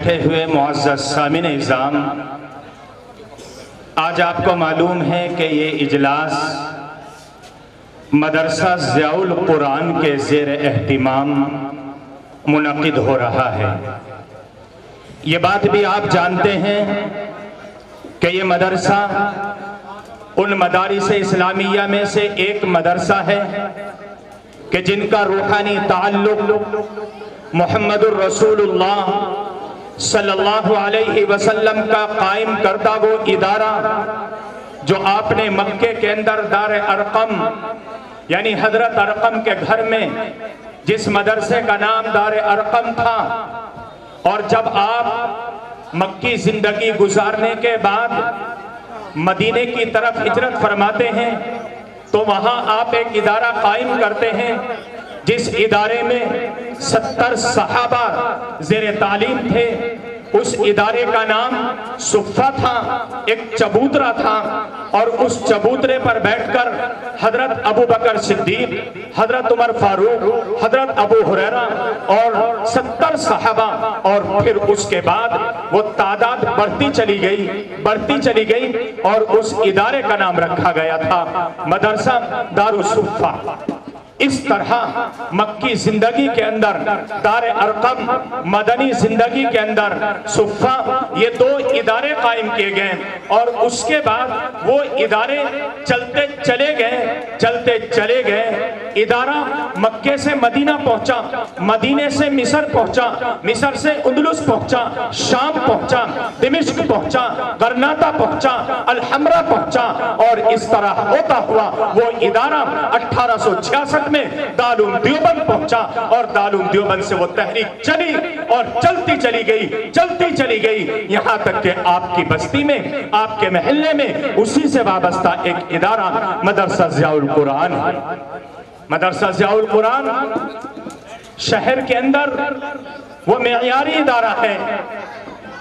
بیٹھے ہوئے معزز سامعین اعظام، آج آپ کو معلوم ہے کہ یہ اجلاس مدرسہ ضیاء القرآن کے زیر اہتمام منعقد ہو رہا ہے۔ یہ بات بھی آپ جانتے ہیں کہ یہ مدرسہ ان مدارس اسلامیہ میں سے ایک مدرسہ ہے کہ جن کا روحانی تعلق محمد الرسول اللہ صلی اللہ علیہ وسلم کا قائم کردہ وہ ادارہ جو آپ نے مکے کے اندر دار ارقم یعنی حضرت ارقم کے گھر میں جس مدرسے کا نام دار ارقم تھا، اور جب آپ مکی زندگی گزارنے کے بعد مدینے کی طرف ہجرت فرماتے ہیں تو وہاں آپ ایک ادارہ قائم کرتے ہیں جس ادارے میں 70 صحابہ زیر تعلیم تھے۔ اس ادارے کا نام صفہ تھا، ایک چبوترا تھا، اور اس چبوترے پر بیٹھ کر حضرت ابو بکر صدیق، حضرت عمر فاروق، حضرت ابو ہریرہ اور 70 صحابہ، اور پھر اس کے بعد وہ تعداد بڑھتی چلی گئی اور اس ادارے کا نام رکھا گیا تھا مدرسہ دارالصفہ۔ اس طرح مکی زندگی کے اندر دار ارقم، مدنی زندگی کے اندر صفہ، یہ دو ادارے قائم کیے گئے، اور اس کے بعد وہ ادارے چلتے چلے گئے ادارہ مکے سے مدینہ پہنچا، مدینے سے مصر پہنچا، مصر سے اندلس پہنچا، شام پہنچا، دمشق پہنچا، غرناطہ پہنچا، الحمرہ پہنچا، اور اس طرح ہوتا ہوا وہ ادارہ 1866 میں دارالعلوم دیوبند پہنچا، اور دارالعلوم دیوبند سے وہ تحریک چلی اور چلتی چلی گئی یہاں تک کہ آپ کی بستی میں، آپ کے محلے میں اسی سے وابستہ ایک ادارہ مدرسہ ضیاء القرآن ہے۔ مدرسہ ضیاء القرآن شہر کے اندر وہ معیاری ادارہ ہے،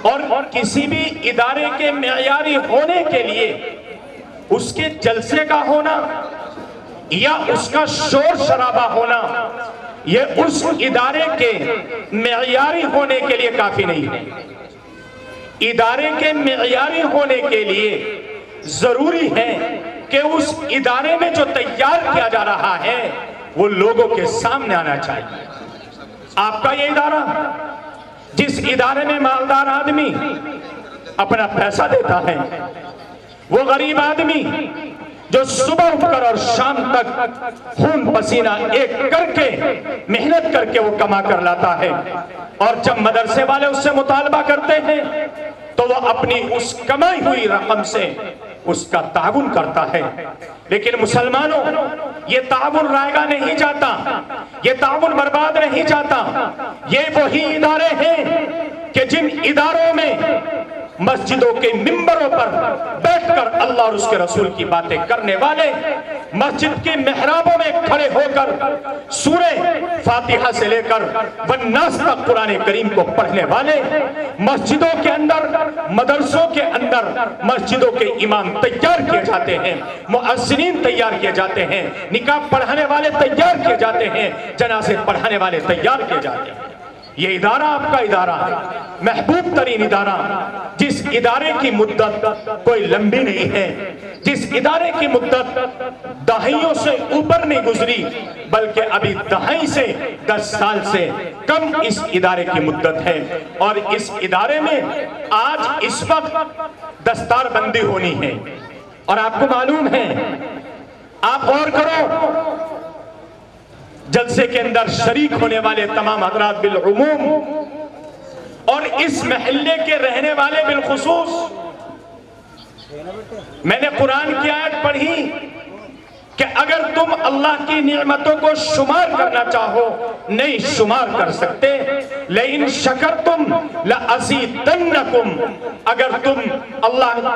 اور کسی بھی ادارے کے معیاری ہونے کے لیے اس کے جلسے کا ہونا یا اس کا شور شرابہ ہونا یہ اس ادارے کے معیاری ہونے کے لیے کافی نہیں ہے۔ ادارے کے معیاری ہونے کے لیے ضروری ہے کہ اس ادارے میں جو تیار کیا جا رہا ہے وہ لوگوں کے سامنے آنا چاہیے۔ آپ کا یہ ادارہ، جس ادارے میں مالدار آدمی اپنا پیسہ دیتا ہے، وہ غریب آدمی جو صبح اٹھ کر اور شام تک خون پسینہ ایک کر کے محنت کر کے وہ کما کر لاتا ہے، اور جب مدرسے والے اس سے مطالبہ کرتے ہیں تو وہ اپنی اس کمائی ہوئی رقم سے اس کا تعاون کرتا ہے۔ لیکن مسلمانوں، یہ تعاون رائے گا نہیں جاتا، یہ تعاون برباد نہیں جاتا۔ یہ وہی ادارے ہیں کہ جن اداروں میں مسجدوں کے ممبروں پر بیٹھ کر اللہ اور اس کے رسول کی باتیں کرنے والے، مسجد کے محرابوں میں کھڑے ہو کر سورہ فاتحہ سے لے کر والناس تک قرآن کریم کو پڑھنے والے، مسجدوں کے اندر، مدرسوں کے اندر مسجدوں کے امام تیار کیے جاتے ہیں، مؤذنین تیار کیے جاتے ہیں، نکاح پڑھانے والے تیار کیے جاتے ہیں، جنازے پڑھانے والے تیار کیے جاتے ہیں۔ یہ ادارہ آپ کا ادارہ، محبوب ترین ادارہ، جس ادارے کی مدت کوئی لمبی نہیں ہے، جس ادارے کی مدت دہائیوں سے اوپر نہیں گزری بلکہ ابھی دہائی سے 10 سال سے کم اس ادارے کی مدت ہے، اور اس ادارے میں آج اس وقت دستار بندی ہونی ہے۔ اور آپ کو معلوم ہے، آپ غور کرو، جلسے کے اندر شریک ہونے والے تمام حضرات بالعموم اور اس محلے کے رہنے والے بالخصوص، میں نے قرآن کی آیت پڑھی کہ اگر تم اللہ کی نعمتوں کو شمار کرنا چاہو نہیں شمار کر سکتے، لئن شکرتم لأزیدنکم، اگر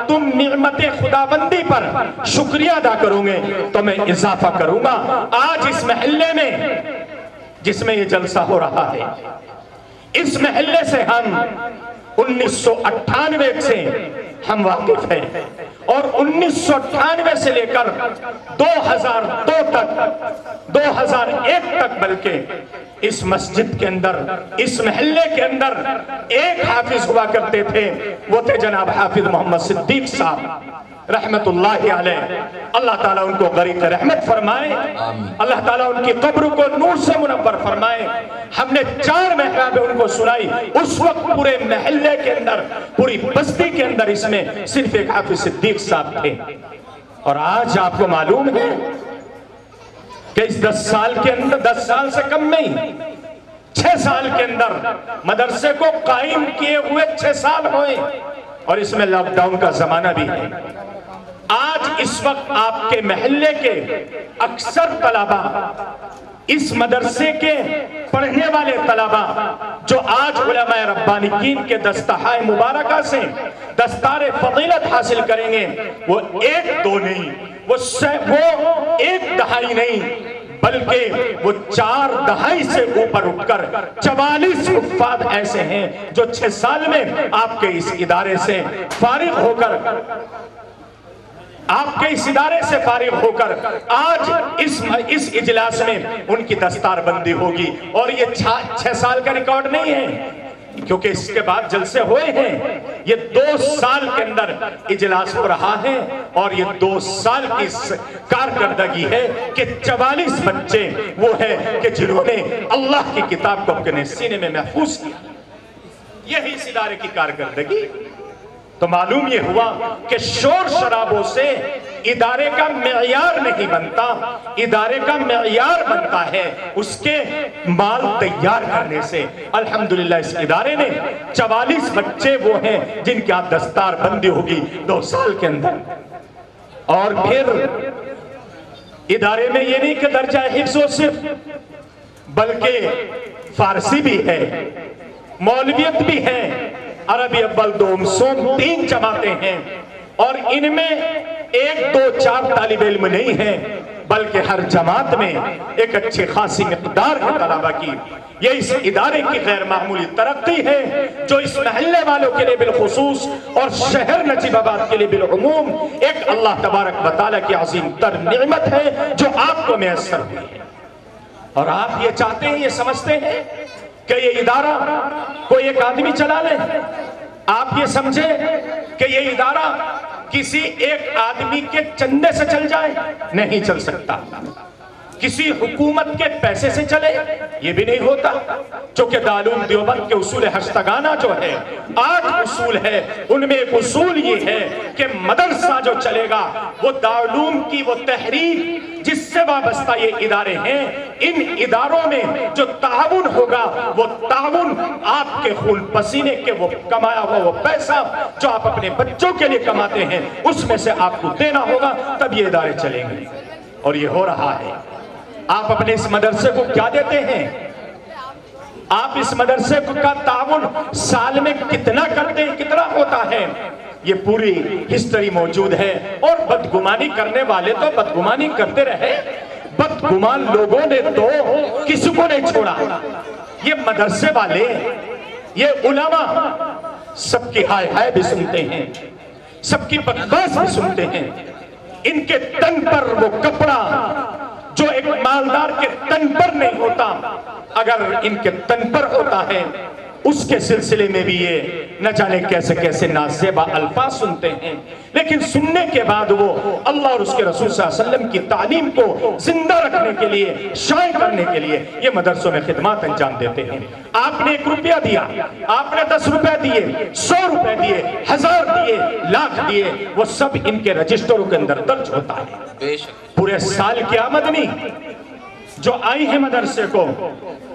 تم نعمت خداوندی پر شکریہ ادا کرو گے تو میں اضافہ کروں گا۔ آج اس محلے میں جس میں یہ جلسہ ہو رہا ہے، اس محلے سے ہم 1998 سے ہم واقف ہیں، اور 1998 سے لے کر 2002 تک 2001 تک بلکہ اس مسجد کے اندر اس محلے کے اندر ایک حافظ ہوا کرتے تھے، وہ تھے جناب حافظ محمد صدیق صاحب رحمت اللہ علیہ۔ اللہ تعالیٰ ان کو غریق رحمت فرمائے، اللہ تعالیٰ ان کی قبر کو نور سے منور فرمائے۔ ہم نے 4 محرابیں ان کو سنائی، اس وقت پورے محلے کے اندر پوری بستی کے اندر اس میں صرف ایک حافظ صدیق صاحب تھے۔ اور آج آپ کو معلوم ہے کہ اس 10 سال کے اندر 10 سال سے کم نہیں 6 سال کے اندر مدرسے کو قائم کیے ہوئے 6 سال ہوئے، اور اس میں لاک ڈاؤن کا زمانہ بھی ہے۔ آج اس وقت آپ کے محلے کے اکثر طلبہ، اس مدرسے کے پڑھنے والے طلبہ جو آج علماء ربانیین کے دستہائے مبارکہ سے دستار فضیلت حاصل کریں گے، وہ 1-2 نہیں، وہ 1 دہائی نہیں، بلکہ وہ 4 دہائی سے اوپر اٹھ کر 44 حفاظ ایسے ہیں جو 6 سال میں آپ کے اس ادارے سے فارغ ہو کر آج اس اجلاس میں ان کی دستار بندی ہوگی۔ اور یہ 6 سال کا ریکارڈ نہیں ہے، کیونکہ اس کے بعد جلسے ہوئے ہیں، یہ 2 سال کے اندر اجلاس ہو رہا ہے، اور یہ 2 سال کی کارکردگی ہے کہ 44 بچے وہ ہیں کہ جنہوں نے اللہ کی کتاب کو اپنے سینے میں محفوظ کیا۔ یہی اس ادارے کی کارکردگی۔ تو معلوم یہ ہوا کہ شور شرابوں سے ادارے کا معیار نہیں بنتا، ادارے کا معیار بنتا ہے اس کے مال تیار کرنے سے۔ الحمدللہ اس ادارے نے 44 بچے وہ ہیں جن کی آپ دستار بندی ہوگی 2 سال کے اندر۔ اور پھر ادارے میں یہ نہیں کہ درجہ حفظ ہو صرف، بلکہ فارسی بھی ہے، مولویت بھی ہے، عربی اول دوم سوم 3 جماعتیں ہیں، اور ان میں 1 2 4 طالب علم نہیں ہیں، بلکہ ہر جماعت میں ایک اچھی خاصی مقدار کے طلبہ کی۔ یہ اس ادارے کی غیر معمولی ترقی ہے جو اس محلے والوں کے لیے بالخصوص اور شہر نجیب آباد کے لیے بالعموم ایک اللہ تبارک و تعالیٰ کی عظیم تر نعمت ہے جو آپ کو میسر ہوئی ہے۔ اور آپ یہ چاہتے ہیں، یہ سمجھتے ہیں کہ یہ ادارہ کوئی ایک آدمی چلا لے؟ آپ یہ سمجھیں کہ یہ ادارہ کسی ایک آدمی کے چندے سے چل جائے؟ نہیں چل سکتا۔ کسی حکومت کے پیسے سے چلے؟ یہ بھی نہیں ہوتا، چونکہ دارالعلوم دیوبند کے اصول ہشتگانہ جو ہے 8 اصول ہے، ان میں ایک اصول یہ ہے کہ مدرسہ جو چلے گا وہ دارالعلوم کی وہ تحریک جس سے وابستہ یہ ادارے ہیں، ان اداروں میں جو تعاون ہوگا وہ تعاون آپ کے خون پسینے کے وہ کمایا ہوا وہ پیسہ جو آپ اپنے بچوں کے لیے کماتے ہیں اس میں سے آپ کو دینا ہوگا، تب یہ ادارے چلیں گے۔ اور یہ ہو رہا ہے۔ آپ اپنے اس مدرسے کو کیا دیتے ہیں؟ آپ اس مدرسے کا تعاون سال میں کتنا کرتے ہیں، کتنا ہوتا ہے؟ یہ پوری ہسٹری موجود ہے۔ اور بدگمانی کرنے والے تو بدگمانی کرتے رہے، بدگمان لوگوں نے تو کسی کو نہیں چھوڑا۔ یہ مدرسے والے، یہ علماء سب کی ہائے ہائے بھی سنتے ہیں، سب کی بکواس بھی سنتے ہیں۔ ان کے تن پر وہ کپڑا جو ایک مالدار کے تن پر نہیں ہوتا، اگر ان کے تن پر ہوتا ہے اس کے سلسلے میں بھی یہ نہ جانے کیسے کیسے نازیبا الفاظ سنتے ہیں، لیکن سننے کے بعد وہ اللہ اور اس کے رسول صلی اللہ علیہ وسلم کی تعلیم کو زندہ رکھنے کے لیے، شائع کرنے کے لیے یہ مدرسوں میں خدمات انجام دیتے ہیں۔ آپ نے 1 روپیہ دیا، آپ نے 10 روپے دیے، 100 روپے دیے، 1000 دیے، لاکھ دیے، وہ سب ان کے رجسٹروں کے اندر درج ہوتا ہے۔ پورے سال کی آمدنی جو آئی ہے مدرسے کو،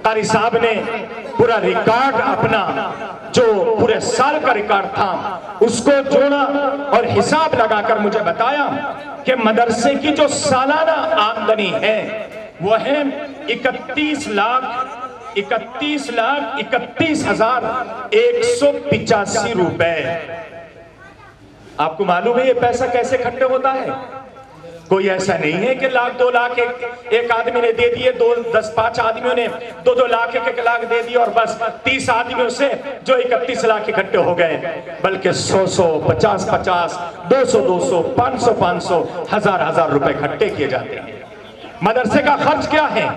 قاری صاحب نے پورا ریکارڈ اپنا جو پورے سال کا ریکارڈ تھا اس کو جوڑا اور حساب لگا کر مجھے بتایا کہ مدرسے کی جو سالانہ آمدنی ہے وہ ہے 31,31,31,185 روپے۔ آپ کو معلوم ہے یہ پیسہ کیسے اکٹھے ہوتا ہے؟ کوئی ایسا نہیں ہے کہ لاکھ 2 لاکھ ایک آدمی نے دے دیے، 10-5 آدمیوں نے 2 لاکھ 1 لاکھ دے دیے اور بس 30 آدمیوں سے جو 31 لاکھ اکٹھے ہو گئے، بلکہ 100 50 200 500 1000 روپے اکٹھے کیے جاتے ہیں۔ مدرسے کا خرچ کیا ہے؟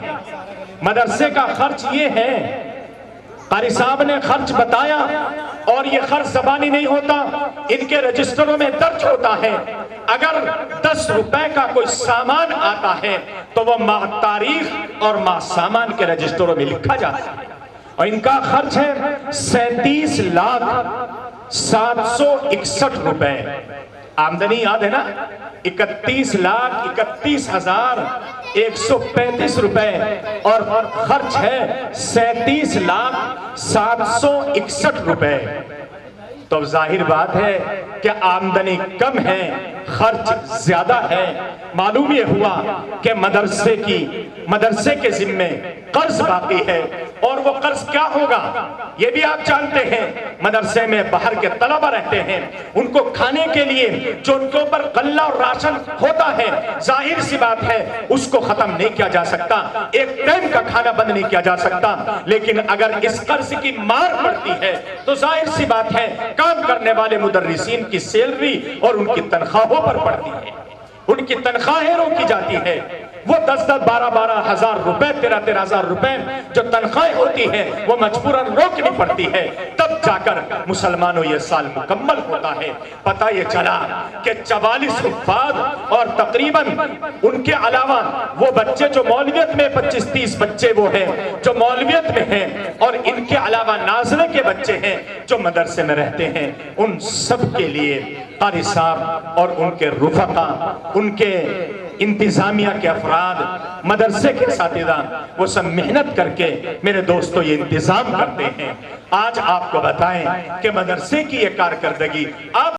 مدرسے کا خرچ یہ ہے، قاری صاحب نے خرچ بتایا، اور یہ خرچ زبانی نہیں ہوتا، ان کے رجسٹروں میں درج ہوتا ہے۔ اگر 10 روپے کا کوئی سامان آتا ہے تو وہ ماہ تاریخ اور ماہ سامان کے رجسٹروں میں لکھا جاتا ہے، اور ان کا خرچ ہے 37,761 روپے۔ آمدنی یاد ہے نا، 31,31,135 روپے، اور خرچ ہے 37,761 روپے۔ تو ظاہر بات ہے کہ آمدنی کم ہے، خرچ زیادہ ہے۔ معلوم یہ ہوا کہ مدرسے کے ذمے قرض باقی ہے، اور وہ قرض کیا ہوگا یہ بھی آپ جانتے ہیں۔ مدرسے میں باہر کے طلبہ رہتے ہیں، ان کو کھانے کے لیے جو ان کے اوپر غلہ اور راشن ہوتا ہے، ظاہر سی بات ہے اس کو ختم نہیں کیا جا سکتا، ایک ٹائم کا کھانا بند نہیں کیا جا سکتا، لیکن اگر اس قرض کی مار پڑتی ہے تو ظاہر سی بات ہے کام کرنے والے مدرسین کی سیلری اور ان کی تنخواہوں پر پڑتی ہے، ان کی تنخواہیں روکی جاتی ہے۔ وہ 10-12 ہزار روپے، 13 ہزار روپے جو تنخواہیں ہوتی ہیں وہ مجبوراً روکنی پڑتی ہے، تب جا کر مسلمانوں یہ سال مکمل ہوتا ہے۔ پتہ یہ چلا کہ 44 حفاظ اور تقریباً ان کے علاوہ وہ بچے جو مولویت میں 25-30 بچے وہ ہیں جو مولویت میں ہیں، اور ان کے علاوہ ناظرے کے بچے ہیں جو مدرسے میں رہتے ہیں، ان سب کے لیے قاری صاحب اور ان کے رفقا، ان کے انتظامیہ کے افراد، مدرسے کے اساتذہ، وہ سب محنت کر کے میرے دوستو یہ انتظام کرتے ہیں۔ آج آپ کو بتائیں کہ مدرسے کی یہ کارکردگی آپ